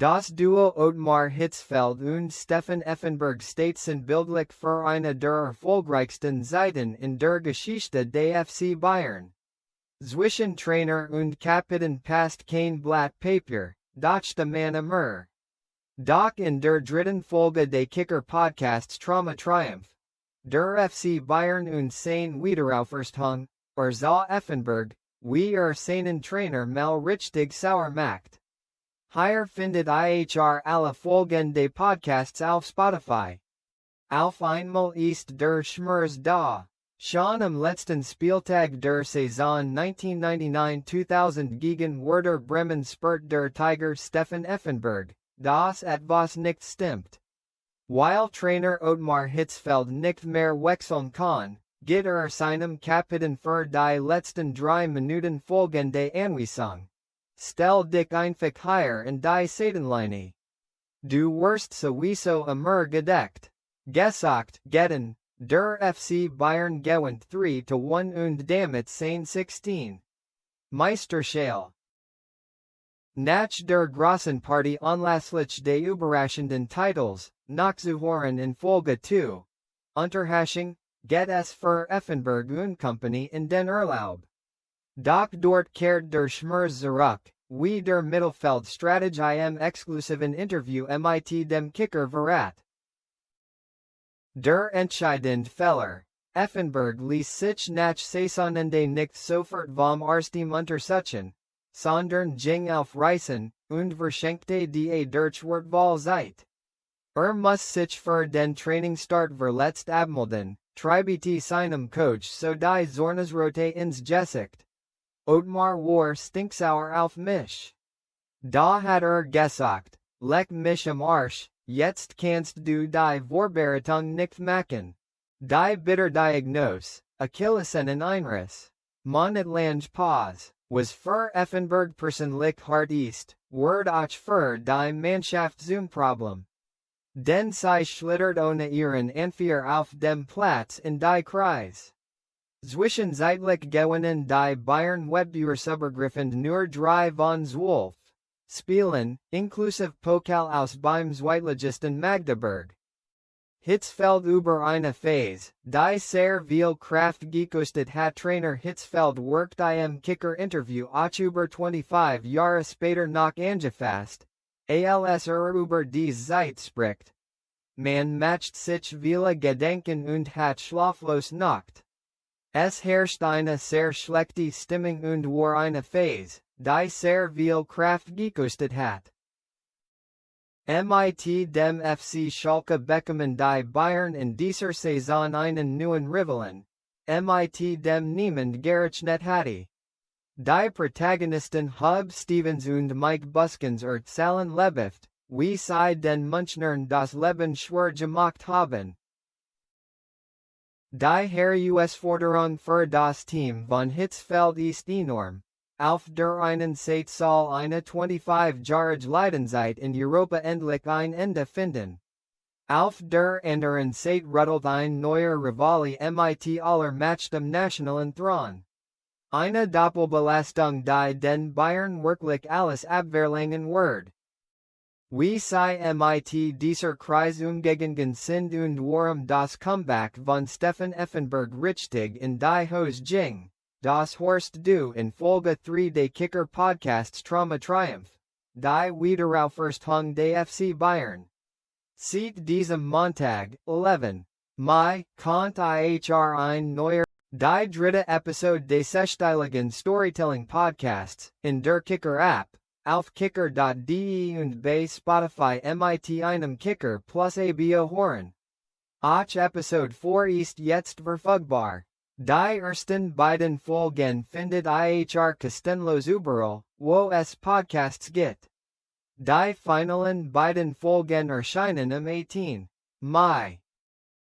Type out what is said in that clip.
Das Duo Ottmar Hitzfeld und Stefan Effenberg Bildlich für eine der erfolgreichsten Zeiten in der Geschichte des FC Bayern. Zwischen Trainer und Kapitän passt kein Blatt Papier, dachte man immer. Doch in der dritten Folge des Kicker-Podcasts Trauma Triumph. Der FC Bayern und sein Wiederaufstieg, sah Effenberg, wie seinen Trainer mal richtig sauer macht. Hier findet ihr alle Folgen des Podcasts auf Spotify. Auf einmal ist der Schmerz da. Schon am letzten Spieltag der Saison 1999-2000 gegen Werder Bremen spürt der Tiger Stefan Effenberg, dass etwas nicht stimmt. Weil Trainer Ottmar Hitzfeld nicht mehr wechseln kann, geht seinem Kapitän für die letzten 3 Minuten folgende Anweisung. Stell dich einfach hier in die Seitenlinie. Du wirst sowieso immer gedeckt. Gesagt, getten, der FC Bayern gewinnt 3-1 und damit sein 16. Meisterschale. Nach der großen Partie anlässlich des überraschenden Titels, nachzuhören in Folge 2. Unterhaching, geht es für Effenberg und Company in den Urlaub. Doch dort kehrt der Schmerz zurück, wie der Mittelfeldstratege im exklusiven Interview mit dem Kicker verrat. Der entscheidende Fehler. Effenberg ließ sich nach Saisonende nicht sofort vom Arstim untersuchen, sondern ging auf Reisen und verschenkte die Durchwortwahl Zeit. Muss sich für den Trainingsstart verletzt abmelden, tribete seinem Coach so die Zornesrote ins Gesicht. Ottmar war stinksauer auf mich. Da hat gesagt, Leck mich am Arsch, jetzt kannst du die Vorbereitung nicht machen. Die Bitterdiagnose, Achillessehneneinriss. Monatelange Pause, was für Effenberg persönlich hart ist, word auch für die Mannschaft zum Problem. Denn sie schlittert ohne ihren Anführer auf dem Platz in die Kreis. Zwischenzeitlich gewinnen die Bayern Wettbewerbsübergreifend nur 3 von 12 Spielen, inklusive Pokal aus beim Zweitligisten Magdeburg. Hitzfeld über eine Phase, die sehr viel Kraft gekostet hat. Trainer Hitzfeld workte im Kicker-Interview auch über 25 Jahre später noch angefasst, als über die Zeit spricht. Man macht sich viele Gedanken und hat schlaflos Nacht. Es herrscht eine sehr schlechte Stimmung und war eine Phase, die sehr viel Kraft gekostet hat. Mit dem FC Schalke bekommen die Bayern in dieser Saison einen neuen Rivalen, mit dem niemand gerechnet hatte. Die Protagonisten Hub Stevens und Mike Buskins erzählen lebhaft, wie sie den Münchnern das Leben schwer gemacht haben. Die Herausforderung für das Team von Hitzfeld ist enorm. Auf der einen Seite soll eine 25-jährige Leidenzeit in Europa endlich ein Ende finden. Auf der anderen Seite rüttelt ein neuer Rivale mit aller Macht am nationalen Thron. Eine Doppelbelastung die den Bayern wirklich alles abverlangen wird. Wie sie mit dieser Krise umgegangen sind und warum das Comeback von Stefan Effenberg richtig in die Hose ging, das hörst du in Folge 3 des Kicker-Podcasts Trauma Triumph, die Wiederaufstieg des FC Bayern. Seit diesem Montag, 11. Mai, kommt ein neuer, die dritte Episode des sechsteiligen Storytelling-Podcasts, in der Kicker-App, auf kicker.de und bei Spotify mit einem Kicker plus Abo hören. Auch Episode 4 ist jetzt verfügbar. Die ersten beiden Folgen findet ihr kostenlos überall, wo es Podcasts gibt. Die finalen beiden Folgen erscheinen am 18. Mai.